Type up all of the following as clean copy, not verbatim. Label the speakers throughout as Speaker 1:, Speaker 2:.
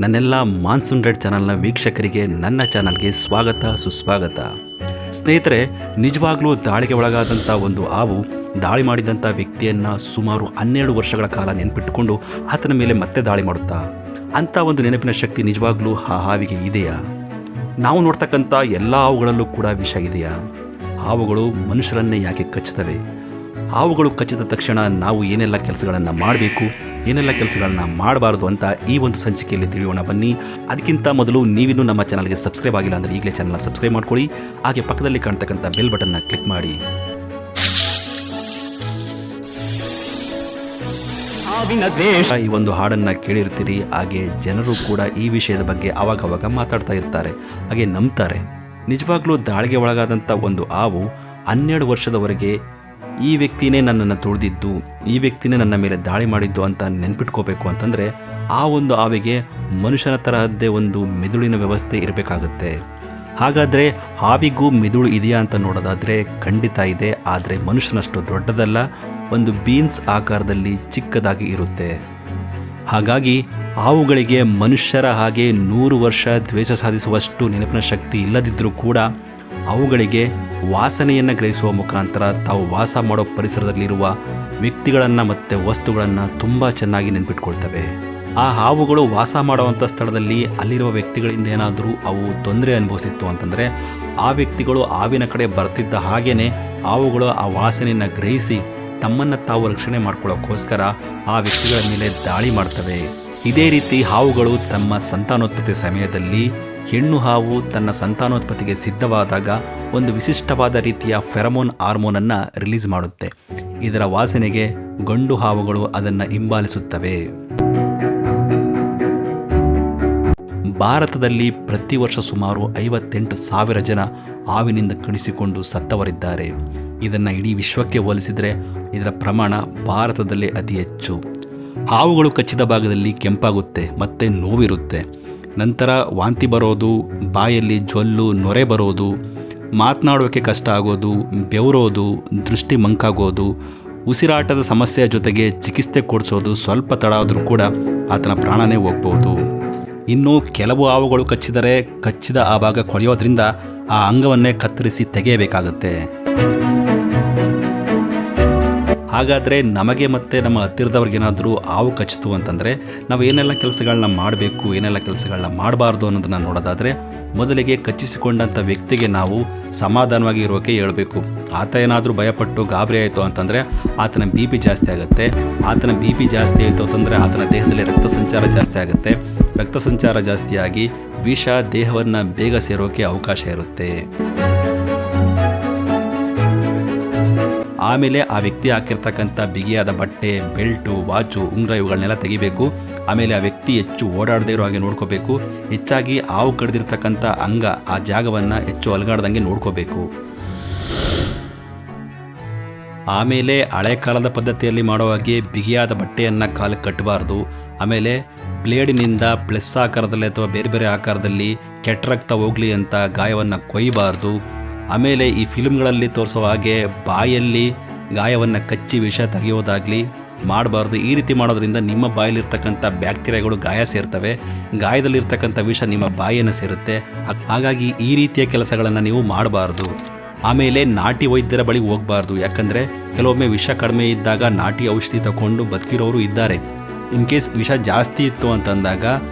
Speaker 1: ನನ್ನೆಲ್ಲ monsoon red ಚಾನಲ್ನ ವೀಕ್ಷಕರಿಗೆ ನನ್ನ ಚಾನಲ್ಗೆ ಸ್ವಾಗತ ಸುಸ್ವಾಗತ. ಸ್ನೇಹಿತರೆ, ನಿಜವಾಗ್ಲೂ ದಾಳಿಗೆ ಒಳಗಾದಂಥ ಒಂದು ಹಾವು ದಾಳಿ ಮಾಡಿದಂಥ ವ್ಯಕ್ತಿಯನ್ನು ಸುಮಾರು 12 ವರ್ಷಗಳ ಕಾಲ ನೆನಪಿಟ್ಟುಕೊಂಡು ಆತನ ಮೇಲೆ ಮತ್ತೆ ದಾಳಿ ಮಾಡುತ್ತಾ ಅಂಥ ಒಂದು ನೆನಪಿನ ಶಕ್ತಿ ನಿಜವಾಗ್ಲೂ ಆ ಹಾವಿಗೆ ಇದೆಯಾ? ನಾವು ನೋಡ್ತಕ್ಕಂಥ ಎಲ್ಲ ಹಾವುಗಳಲ್ಲೂ ಕೂಡ ವಿಷ ಇದೆಯಾ? ಹಾವುಗಳು ಮನುಷ್ಯರನ್ನೇ ಯಾಕೆ ಕಚ್ಚುತ್ತವೆ? ಹಾವುಗಳು ಕಚ್ಚಿದ ತಕ್ಷಣ ನಾವು ಏನೆಲ್ಲ ಕೆಲಸಗಳನ್ನು ಮಾಡಬೇಕು, ಏನೆಲ್ಲ ಕೆಲಸಗಳನ್ನ ಮಾಡಬಾರ್ದು ಅಂತ ಈ ಒಂದು ಸಂಚಿಕೆಯಲ್ಲಿ ತಿಳಿಯೋಣ ಬನ್ನಿ. ಅದಕ್ಕಿಂತ ಮೊದಲು ನೀವಿನ್ನೂ ನಮ್ಮ ಚಾನಲ್ಗೆ ಸಬ್ಸ್ಕ್ರೈಬ್ ಆಗಿಲ್ಲ ಅಂದರೆ ಈಗಲೇ ಚಾನಲ್ನ ಸಬ್ಸ್ಕ್ರೈಬ್ ಮಾಡ್ಕೊಳ್ಳಿ. ಹಾಗೆ ಪಕ್ಕದಲ್ಲಿ ಕಾಣ್ತಕ್ಕಂಥ ಬೆಲ್ ಬಟನ್ನ ಕ್ಲಿಕ್ ಮಾಡಿ. ಈ ಒಂದು ಹಾಡನ್ನು ಕೇಳಿರ್ತೀರಿ. ಹಾಗೆ ಜನರು ಕೂಡ ಈ ವಿಷಯದ ಬಗ್ಗೆ ಆವಾಗವಾಗ ಮಾತಾಡ್ತಾ ಇರ್ತಾರೆ, ಹಾಗೆ ನಂಬ್ತಾರೆ. ನಿಜವಾಗ್ಲೂ ದಾಳಿಗೆ ಒಳಗಾದಂಥ ಒಂದು ಹಾವು 12 ವರ್ಷದವರೆಗೆ ಈ ವ್ಯಕ್ತಿನೇ ನನ್ನನ್ನು ತುಳಿದಿದ್ದು, ಈ ವ್ಯಕ್ತಿನೇ ನನ್ನ ಮೇಲೆ ದಾಳಿ ಮಾಡಿದ್ದು ಅಂತ ನೆನ್ಪಿಟ್ಕೋಬೇಕು ಅಂತಂದರೆ ಆ ಒಂದು ಹಾವಿಗೆ ಮನುಷ್ಯನ ತರಹದ್ದೇ ಒಂದು ಮೆದುಳಿನ ವ್ಯವಸ್ಥೆ ಇರಬೇಕಾಗುತ್ತೆ. ಹಾಗಾದರೆ ಹಾವಿಗೂ ಮೆದುಳು ಇದೆಯಾ ಅಂತ ನೋಡೋದಾದರೆ ಖಂಡಿತ ಇದೆ, ಆದರೆ ಮನುಷ್ಯನಷ್ಟು ದೊಡ್ಡದಲ್ಲ, ಒಂದು ಬೀನ್ಸ್ ಆಕಾರದಲ್ಲಿ ಚಿಕ್ಕದಾಗಿ ಇರುತ್ತೆ. ಹಾಗಾಗಿ ಹಾವುಗಳಿಗೆ ಮನುಷ್ಯರ ಹಾಗೆ 100 ವರ್ಷ ದ್ವೇಷ ಸಾಧಿಸುವಷ್ಟು ನೆನಪಿನ ಶಕ್ತಿ ಇಲ್ಲದಿದ್ದರೂ ಕೂಡ ಅವುಗಳಿಗೆ ವಾಸನೆಯನ್ನು ಗ್ರಹಿಸುವ ಮುಖಾಂತರ ತಾವು ವಾಸ ಮಾಡೋ ಪರಿಸರದಲ್ಲಿರುವ ವ್ಯಕ್ತಿಗಳನ್ನು ಮತ್ತು ವಸ್ತುಗಳನ್ನು ತುಂಬ ಚೆನ್ನಾಗಿ ನೆನಪಿಟ್ಕೊಳ್ತವೆ. ಆ ಹಾವುಗಳು ವಾಸ ಮಾಡುವಂಥ ಸ್ಥಳದಲ್ಲಿ ಅಲ್ಲಿರುವ ವ್ಯಕ್ತಿಗಳಿಂದ ಏನಾದರೂ ಅವು ತೊಂದರೆ ಅನುಭವಿಸಿತ್ತು ಅಂತಂದರೆ ಆ ವ್ಯಕ್ತಿಗಳು ಹಾವಿನ ಕಡೆ ಬರ್ತಿದ್ದ ಹಾಗೇ ಹಾವುಗಳು ಆ ವಾಸನೆಯನ್ನು ಗ್ರಹಿಸಿ ತಮ್ಮನ್ನು ತಾವು ರಕ್ಷಣೆ ಮಾಡ್ಕೊಳ್ಳೋಕ್ಕೋಸ್ಕರ ಆ ವ್ಯಕ್ತಿಗಳ ಮೇಲೆ ದಾಳಿ ಮಾಡ್ತವೆ. ಇದೇ ರೀತಿ ಹಾವುಗಳು ತಮ್ಮ ಸಂತಾನೋತ್ಪತ್ತಿ ಸಮಯದಲ್ಲಿ ಹೆಣ್ಣು ಹಾವು ತನ್ನ ಸಂತಾನೋತ್ಪತ್ತಿಗೆ ಸಿದ್ಧವಾದಾಗ ಒಂದು ವಿಶಿಷ್ಟವಾದ ರೀತಿಯ ಫೆರಮೋನ್ ಹಾರ್ಮೋನನ್ನು ರಿಲೀಸ್ ಮಾಡುತ್ತೆ. ಇದರ ವಾಸನೆಗೆ ಗಂಡು ಹಾವುಗಳು ಅದನ್ನು ಹಿಂಬಾಲಿಸುತ್ತವೆ. ಭಾರತದಲ್ಲಿ ಪ್ರತಿ ವರ್ಷ ಸುಮಾರು 58,000 ಜನ ಹಾವಿನಿಂದ ಕಡಿಸಿಕೊಂಡು ಸತ್ತವರಿದ್ದಾರೆ. ಇದನ್ನು ಇಡೀ ವಿಶ್ವಕ್ಕೆ ಹೋಲಿಸಿದರೆ ಇದರ ಪ್ರಮಾಣ ಭಾರತದಲ್ಲೇ ಅತಿ ಹೆಚ್ಚು. ಹಾವುಗಳು ಕಚ್ಚಿದ ಭಾಗದಲ್ಲಿ ಕೆಂಪಾಗುತ್ತೆ ಮತ್ತು ನೋವಿರುತ್ತೆ. ನಂತರ ವಾಂತಿ ಬರೋದು, ಬಾಯಲ್ಲಿ ಜೊಲ್ಲು ನೊರೆ ಬರೋದು, ಮಾತನಾಡೋಕ್ಕೆ ಕಷ್ಟ ಆಗೋದು, ಬೆವರೋದು, ದೃಷ್ಟಿ ಮಂಕಾಗೋದು, ಉಸಿರಾಟದ ಸಮಸ್ಯೆಯ ಜೊತೆಗೆ ಚಿಕಿತ್ಸೆ ಕೊಡಿಸೋದು ಸ್ವಲ್ಪ ತಡ ಆದರೂ ಕೂಡ ಆತನ ಪ್ರಾಣನೇ ಹೋಗ್ಬೋದು. ಇನ್ನು ಕೆಲವು ಹಾವುಗಳು ಕಚ್ಚಿದರೆ ಕಚ್ಚಿದ ಆ ಭಾಗ ಕೊಳೆಯೋದ್ರಿಂದ ಆ ಅಂಗವನ್ನೇ ಕತ್ತರಿಸಿ ತೆಗೆಯಬೇಕಾಗುತ್ತೆ. ಹಾಗಾದರೆ ನಮಗೆ ಮತ್ತು ನಮ್ಮ ಹತ್ತಿರದವ್ರಿಗೇನಾದರೂ ಹಾವು ಕಚ್ಚಿತು ಅಂತಂದರೆ ನಾವು ಏನೆಲ್ಲ ಕೆಲಸಗಳನ್ನ ಮಾಡಬೇಕು, ಏನೆಲ್ಲ ಕೆಲಸಗಳನ್ನ ಮಾಡಬಾರ್ದು ಅನ್ನೋದನ್ನು ನೋಡೋದಾದರೆ ಮೊದಲಿಗೆ ಕಚ್ಚಿಸಿಕೊಂಡಂಥ ವ್ಯಕ್ತಿಗೆ ನಾವು ಸಮಾಧಾನವಾಗಿ ಇರೋಕೆ ಹೇಳಬೇಕು. ಆತ ಏನಾದರೂ ಭಯಪಟ್ಟು ಗಾಬರಿ ಆಯಿತು ಅಂತಂದರೆ ಆತನ BP ಜಾಸ್ತಿ ಆಗುತ್ತೆ. ಆತನ BP ಜಾಸ್ತಿ ಆಯಿತು ಅಂತಂದರೆ ಆತನ ದೇಹದಲ್ಲಿ ರಕ್ತ ಸಂಚಾರ ಜಾಸ್ತಿ ಆಗುತ್ತೆ. ರಕ್ತ ಸಂಚಾರ ಜಾಸ್ತಿಯಾಗಿ ವಿಷ ದೇಹವನ್ನು ಬೇಗ ಸೇರೋಕೆ ಅವಕಾಶ ಇರುತ್ತೆ. ಆಮೇಲೆ ಆ ವ್ಯಕ್ತಿ ಹಾಕಿರ್ತಕ್ಕಂಥ ಬಿಗಿಯಾದ ಬಟ್ಟೆ, ಬೆಲ್ಟು, ವಾಚು, ಉಂಗುರ ಇವುಗಳನ್ನೆಲ್ಲ ತೆಗಿಬೇಕು. ಆಮೇಲೆ ಆ ವ್ಯಕ್ತಿ ಹೆಚ್ಚು ಓಡಾಡದೇ ಇರೋ ಹಾಗೆ ನೋಡ್ಕೋಬೇಕು. ಹೆಚ್ಚಾಗಿ ಹಾವು ಕಡ್ದಿರ್ತಕ್ಕಂಥ ಅಂಗ ಆ ಜಾಗವನ್ನು ಹೆಚ್ಚು ಅಲುಗಾಡ್ದಂಗೆ ನೋಡ್ಕೋಬೇಕು. ಆಮೇಲೆ ಹಳೆ ಕಾಲದ ಪದ್ಧತಿಯಲ್ಲಿ ಮಾಡೋ ಹಾಗೆ ಬಿಗಿಯಾದ ಬಟ್ಟೆಯನ್ನು ಕಾಲಕ್ಕೆ ಕಟ್ಟಬಾರ್ದು. ಆಮೇಲೆ ಬ್ಲೇಡಿನಿಂದ ಪ್ಲಸ್ ಆಕಾರದಲ್ಲಿ ಅಥವಾ ಬೇರೆ ಬೇರೆ ಆಕಾರದಲ್ಲಿ ಕೆಟ್ಟ ರಕ್ತ ಹೋಗಲಿ ಅಂತ ಗಾಯವನ್ನು ಕೊಯ್ಯಬಾರ್ದು. ಆಮೇಲೆ ಈ ಫಿಲ್ಮ್ಗಳಲ್ಲಿ ತೋರಿಸೋ ಹಾಗೆ ಬಾಯಲ್ಲಿ ಗಾಯವನ್ನು ಕಚ್ಚಿ ವಿಷ ತೆಗೆಯೋದಾಗಲಿ ಮಾಡಬಾರ್ದು. ಈ ರೀತಿ ಮಾಡೋದ್ರಿಂದ ನಿಮ್ಮ ಬಾಯಲ್ಲಿರ್ತಕ್ಕಂಥ ಬ್ಯಾಕ್ಟೀರಿಯಾಗಳು ಗಾಯ ಸೇರ್ತವೆ, ಗಾಯದಲ್ಲಿರ್ತಕ್ಕಂಥ ವಿಷ ನಿಮ್ಮ ಬಾಯಿಯನ್ನು ಸೇರುತ್ತೆ. ಹಾಗಾಗಿ ಈ ರೀತಿಯ ಕೆಲಸಗಳನ್ನು ನೀವು ಮಾಡಬಾರ್ದು. ಆಮೇಲೆ ನಾಟಿ ವೈದ್ಯರ ಬಳಿ ಹೋಗಬಾರ್ದು. ಯಾಕಂದರೆ ಕೆಲವೊಮ್ಮೆ ವಿಷ ಕಡಿಮೆ ಇದ್ದಾಗ ನಾಟಿ ಔಷಧಿ ತಗೊಂಡು ಬದುಕಿರೋರು ಇದ್ದಾರೆ. ಇನ್ ಕೇಸ್ ವಿಷ ಜಾಸ್ತಿ ಇತ್ತು ಅಂತಂದಾಗ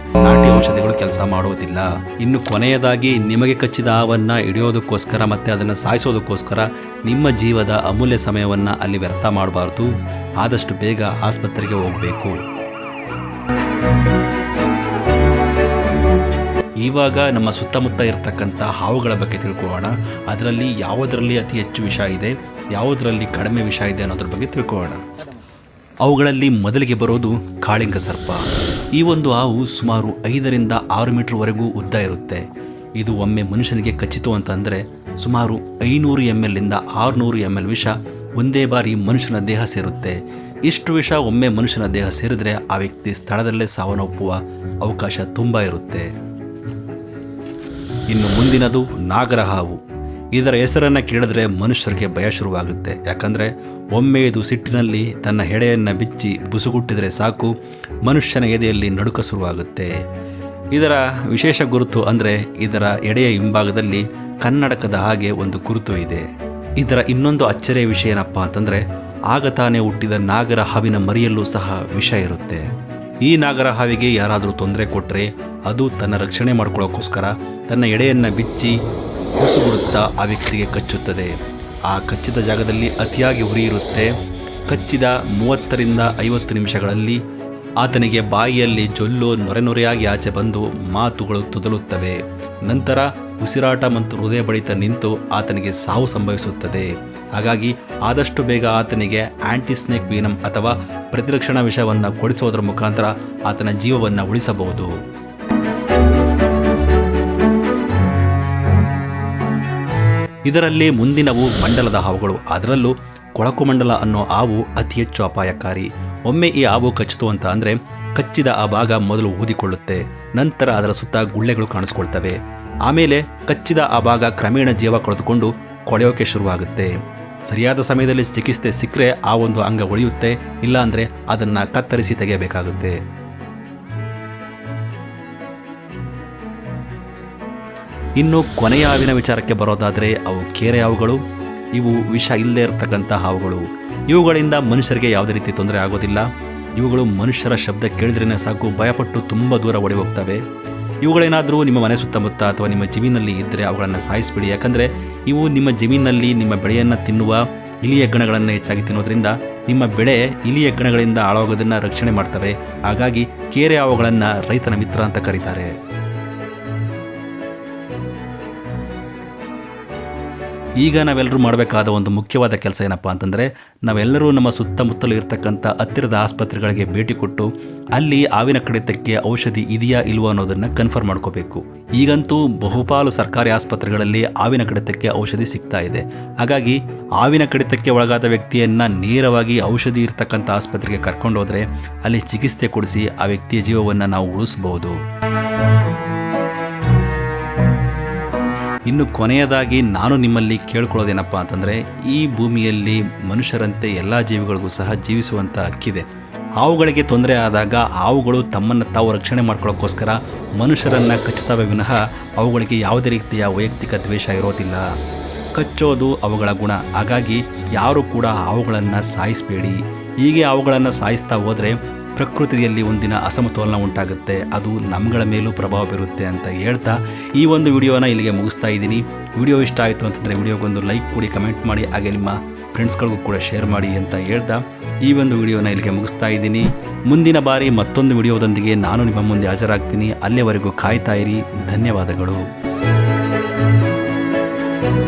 Speaker 1: ನಾಟಿ ಔಷಧಿಗಳು ಕೆಲಸ ಮಾಡೋದಿಲ್ಲ. ಇನ್ನು ಕೊನೆಯದಾಗಿ ನಿಮಗೆ ಕಚ್ಚಿದ ಹಾವನ್ನು ಹಿಡಿಯೋದಕ್ಕೋಸ್ಕರ ಮತ್ತು ಅದನ್ನು ಸಾಯಿಸೋದಕ್ಕೋಸ್ಕರ ನಿಮ್ಮ ಜೀವದ ಅಮೂಲ್ಯ ಸಮಯವನ್ನು ಅಲ್ಲಿ ವ್ಯರ್ಥ ಮಾಡಬಾರ್ದು. ಆದಷ್ಟು ಬೇಗ ಆಸ್ಪತ್ರೆಗೆ ಹೋಗಬೇಕು. ಇವಾಗ ನಮ್ಮ ಸುತ್ತಮುತ್ತ ಇರತಕ್ಕಂಥ ಹಾವುಗಳ ಬಗ್ಗೆ ತಿಳ್ಕೊಳ್ಳೋಣ. ಅದರಲ್ಲಿ ಯಾವುದರಲ್ಲಿ ಅತಿ ಹೆಚ್ಚು ವಿಷ ಇದೆ, ಯಾವುದರಲ್ಲಿ ಕಡಿಮೆ ವಿಷ ಇದೆ ಅನ್ನೋದ್ರ ಬಗ್ಗೆ ತಿಳ್ಕೊಳ್ಳೋಣ. ಅವುಗಳಲ್ಲಿ ಮೊದಲಿಗೆ ಬರೋದು ಕಾಳಿಂಗ ಸರ್ಪ. ಈ ಒಂದು ಹಾವು ಸುಮಾರು 5ರಿಂದ 6 ಮೀಟರ್ವರೆಗೂ ಉದ್ದ ಇರುತ್ತೆ. ಇದು ಒಮ್ಮೆ ಮನುಷ್ಯನಿಗೆ ಕಚ್ಚಿತು ಅಂತಂದರೆ ಸುಮಾರು 500 ml ಇಂದ 600 ml ವಿಷ ಒಂದೇ ಬಾರಿ ಮನುಷ್ಯನ ದೇಹ ಸೇರುತ್ತೆ. ಇಷ್ಟು ವಿಷ ಒಮ್ಮೆ ಮನುಷ್ಯನ ದೇಹ ಸೇರಿದ್ರೆ ಆ ವ್ಯಕ್ತಿ ಸ್ಥಳದಲ್ಲೇ ಸಾವನ್ನಪ್ಪುವ ಅವಕಾಶ ತುಂಬ ಇರುತ್ತೆ. ಇನ್ನು ಮುಂದಿನದು ನಾಗರ ಹಾವು. ಇದರ ಹೆಸರನ್ನು ಕೇಳಿದ್ರೆ ಮನುಷ್ಯರಿಗೆ ಭಯ ಶುರುವಾಗುತ್ತೆ. ಯಾಕಂದರೆ ಒಮ್ಮೆ ಇದು ಸಿಟ್ಟಿನಲ್ಲಿ ತನ್ನ ಹೆಡೆಯನ್ನು ಬಿಚ್ಚಿ ಬುಸುಗುಟ್ಟಿದರೆ ಸಾಕು, ಮನುಷ್ಯನ ಎದೆಯಲ್ಲಿ ನಡುಕ ಶುರುವಾಗುತ್ತೆ. ಇದರ ವಿಶೇಷ ಗುರುತು ಅಂದರೆ ಇದರ ಎಡೆಯ ಹಿಂಭಾಗದಲ್ಲಿ ಕನ್ನಡಕದ ಹಾಗೆ ಒಂದು ಗುರುತು ಇದೆ. ಇದರ ಇನ್ನೊಂದು ಅಚ್ಚರಿಯ ವಿಷಯ ಏನಪ್ಪ ಅಂತಂದರೆ ಆಗ ತಾನೇ ಹುಟ್ಟಿದ ನಾಗರ ಹಾವಿನ ಮರಿಯಲ್ಲೂ ಸಹ ವಿಷ ಇರುತ್ತೆ. ಈ ನಾಗರ ಹಾವಿಗೆ ಯಾರಾದರೂ ತೊಂದರೆ ಕೊಟ್ಟರೆ ಅದು ತನ್ನ ರಕ್ಷಣೆ ಮಾಡ್ಕೊಳ್ಳೋಕ್ಕೋಸ್ಕರ ತನ್ನ ಎಡೆಯನ್ನು ಬಿಚ್ಚಿ ಹುಸುಗುಡುತ್ತಾ ಆ ವ್ಯಕ್ತಿಗೆ ಕಚ್ಚುತ್ತದೆ. ಆ ಕಚ್ಚಿದ ಜಾಗದಲ್ಲಿ ಅತಿಯಾಗಿ ಉರಿ ಇರುತ್ತೆ. ಕಚ್ಚಿದ 30ರಿಂದ 50 ನಿಮಿಷಗಳಲ್ಲಿ ಆತನಿಗೆ ಬಾಯಿಯಲ್ಲಿ ಜೊಲ್ಲು ನೊರೆಯಾಗಿ ಆಚೆ ಬಂದು ಮಾತುಗಳು ತೊದಲುತ್ತವೆ. ನಂತರ ಉಸಿರಾಟ ಮತ್ತು ಹೃದಯ ಬಡಿತ ನಿಂತು ಆತನಿಗೆ ಸಾವು ಸಂಭವಿಸುತ್ತದೆ. ಹಾಗಾಗಿ ಆದಷ್ಟು ಬೇಗ ಆತನಿಗೆ ಆಂಟಿಸ್ನೇಕ್ ವೀನಮ್ ಅಥವಾ ಪ್ರತಿರಕ್ಷಣಾ ವಿಷವನ್ನು ಕೊಡಿಸೋದರ ಮುಖಾಂತರ ಆತನ ಜೀವವನ್ನು ಉಳಿಸಬಹುದು. ಇದರಲ್ಲಿ ಮುಂದಿನವು ಮಂಡಲದ ಹಾವುಗಳು. ಅದರಲ್ಲೂ ಕೊಳಕು ಮಂಡಲ ಅನ್ನೋ ಹಾವು ಅತಿ ಹೆಚ್ಚು ಅಪಾಯಕಾರಿ. ಒಮ್ಮೆ ಈ ಹಾವು ಕಚ್ಚಿತು ಅಂತ ಅಂದರೆ ಕಚ್ಚಿದ ಆ ಭಾಗ ಮೊದಲು ಊದಿಕೊಳ್ಳುತ್ತೆ. ನಂತರ ಅದರ ಸುತ್ತ ಗುಳ್ಳೆಗಳು ಕಾಣಿಸ್ಕೊಳ್ತವೆ. ಆಮೇಲೆ ಕಚ್ಚಿದ ಆ ಭಾಗ ಕ್ರಮೇಣ ಜೀವ ಕಳೆದುಕೊಂಡು ಕೊಳೆಯೋಕೆ ಶುರುವಾಗುತ್ತೆ. ಸರಿಯಾದ ಸಮಯದಲ್ಲಿ ಚಿಕಿತ್ಸೆ ಸಿಕ್ಕರೆ ಆ ಒಂದು ಅಂಗ ಉಳಿಯುತ್ತೆ, ಇಲ್ಲ ಅಂದರೆ ಅದನ್ನು ಕತ್ತರಿಸಿ ತೆಗೆಯಬೇಕಾಗುತ್ತೆ. ಇನ್ನು ಕೊನೆಯ ಹಾವಿನ ವಿಚಾರಕ್ಕೆ ಬರೋದಾದರೆ ಅವು ಕೇರೆ ಹಾವುಗಳು. ಇವು ವಿಷ ಇಲ್ಲದೆ ಇರತಕ್ಕಂಥ ಹಾವುಗಳು. ಇವುಗಳಿಂದ ಮನುಷ್ಯರಿಗೆ ಯಾವುದೇ ರೀತಿ ತೊಂದರೆ ಆಗೋದಿಲ್ಲ. ಇವುಗಳು ಮನುಷ್ಯರ ಶಬ್ದ ಕೇಳಿದ್ರೇ ಸಾಕು ಭಯಪಟ್ಟು ತುಂಬ ದೂರ ಓಡಿ ಹೋಗ್ತವೆ. ಇವುಗಳೇನಾದರೂ ನಿಮ್ಮ ಮನೆ ಸುತ್ತಮುತ್ತ ಅಥವಾ ನಿಮ್ಮ ಜಮೀನಲ್ಲಿ ಇದ್ದರೆ ಅವುಗಳನ್ನು ಸಾಯಿಸಿಬಿಡಿ. ಯಾಕಂದರೆ ಇವು ನಿಮ್ಮ ಜಮೀನಲ್ಲಿ ನಿಮ್ಮ ಬೆಳೆಯನ್ನು ತಿನ್ನುವ ಇಲಿಯ ಗಣಗಳನ್ನು ಹೆಚ್ಚಾಗಿ ತಿನ್ನೋದ್ರಿಂದ ನಿಮ್ಮ ಬೆಳೆ ಇಲಿಯ ಗಣಗಳಿಂದ ಹಾಳಾಗೋದನ್ನು ರಕ್ಷಣೆ ಮಾಡ್ತವೆ. ಹಾಗಾಗಿ ಕೇರೆ ಹಾವುಗಳನ್ನು ರೈತನ ಮಿತ್ರ ಅಂತ ಕರೀತಾರೆ. ಈಗ ನಾವೆಲ್ಲರೂ ಮಾಡಬೇಕಾದ ಒಂದು ಮುಖ್ಯವಾದ ಕೆಲಸ ಏನಪ್ಪ ಅಂತಂದರೆ ನಾವೆಲ್ಲರೂ ನಮ್ಮ ಸುತ್ತಮುತ್ತಲು ಇರತಕ್ಕಂಥ ಹತ್ತಿರದ ಆಸ್ಪತ್ರೆಗಳಿಗೆ ಭೇಟಿ ಕೊಟ್ಟು ಅಲ್ಲಿ ಹಾವಿನ ಕಡಿತಕ್ಕೆ ಔಷಧಿ ಇದೆಯಾ ಇಲ್ವೋ ಅನ್ನೋದನ್ನು ಕನ್ಫರ್ಮ್ ಮಾಡ್ಕೋಬೇಕು. ಈಗಂತೂ ಬಹುಪಾಲು ಸರ್ಕಾರಿ ಆಸ್ಪತ್ರೆಗಳಲ್ಲಿ ಹಾವಿನ ಕಡಿತಕ್ಕೆ ಔಷಧಿ ಸಿಗ್ತಾ ಇದೆ. ಹಾಗಾಗಿ ಹಾವಿನ ಕಡಿತಕ್ಕೆ ಒಳಗಾದ ವ್ಯಕ್ತಿಯನ್ನು ನೇರವಾಗಿ ಔಷಧಿ ಇರ್ತಕ್ಕಂಥ ಆಸ್ಪತ್ರೆಗೆ ಕರ್ಕೊಂಡು ಹೋದರೆ ಅಲ್ಲಿ ಚಿಕಿತ್ಸೆ ಕೊಡಿಸಿ ಆ ವ್ಯಕ್ತಿಯ ಜೀವವನ್ನು ನಾವು ಉಳಿಸಬಹುದು. ಇನ್ನು ಕೊನೆಯದಾಗಿ ನಾನು ನಿಮ್ಮಲ್ಲಿ ಕೇಳ್ಕೊಳ್ಳೋದೇನಪ್ಪ ಅಂತಂದರೆ ಈ ಭೂಮಿಯಲ್ಲಿ ಮನುಷ್ಯರಂತೆ ಎಲ್ಲ ಜೀವಿಗಳಿಗೂ ಸಹ ಜೀವಿಸುವಂಥ ಹಕ್ಕಿದೆ. ಹಾವುಗಳಿಗೆ ತೊಂದರೆ ಆದಾಗ ಹಾವುಗಳು ತಮ್ಮನ್ನು ತಾವು ರಕ್ಷಣೆ ಮಾಡ್ಕೊಳ್ಳೋಕ್ಕೋಸ್ಕರ ಮನುಷ್ಯರನ್ನು ಕಚ್ಚುತ್ತವೆ ವಿನಃ ಅವುಗಳಿಗೆ ಯಾವುದೇ ರೀತಿಯ ವೈಯಕ್ತಿಕ ದ್ವೇಷ ಇರೋದಿಲ್ಲ. ಕಚ್ಚೋದು ಅವುಗಳ ಗುಣ. ಹಾಗಾಗಿ ಯಾರು ಕೂಡ ಹಾವುಗಳನ್ನು ಸಾಯಿಸಬೇಡಿ. ಹೀಗೆ ಅವುಗಳನ್ನು ಸಾಯಿಸ್ತಾ ಹೋದರೆ ಪ್ರಕೃತಿಯಲ್ಲಿ ಒಂದಿನ ಅಸಮತೋಲನ ಉಂಟಾಗುತ್ತೆ. ಅದು ನಮ್ಮಗಳ ಮೇಲೂ ಪ್ರಭಾವ ಬೀರುತ್ತೆ ಅಂತ ಹೇಳ್ತಾ ಈ ಒಂದು ವಿಡಿಯೋನ ಇಲ್ಲಿಗೆ ಮುಗಿಸ್ತಾ ಇದ್ದೀನಿ. ವಿಡಿಯೋ ಇಷ್ಟ ಆಯಿತು ಅಂತಂದರೆ ವಿಡಿಯೋಗೊಂದು ಲೈಕ್ ಕೊಡಿ, ಕಮೆಂಟ್ ಮಾಡಿ, ಹಾಗೆ ನಿಮ್ಮ ಫ್ರೆಂಡ್ಸ್ಗಳಿಗೂ ಕೂಡ ಶೇರ್ ಮಾಡಿ ಅಂತ ಹೇಳ್ತಾ ಈ ಒಂದು ವಿಡಿಯೋನ ಇಲ್ಲಿಗೆ ಮುಗಿಸ್ತಾ ಇದ್ದೀನಿ. ಮುಂದಿನ ಬಾರಿ ಮತ್ತೊಂದು ವಿಡಿಯೋದೊಂದಿಗೆ ನಾನು ನಿಮ್ಮ ಮುಂದೆ ಹಾಜರಾಗ್ತೀನಿ. ಅಲ್ಲಿಯವರೆಗೂ ಕಾಯ್ತಾ ಇರಿ. ಧನ್ಯವಾದಗಳು.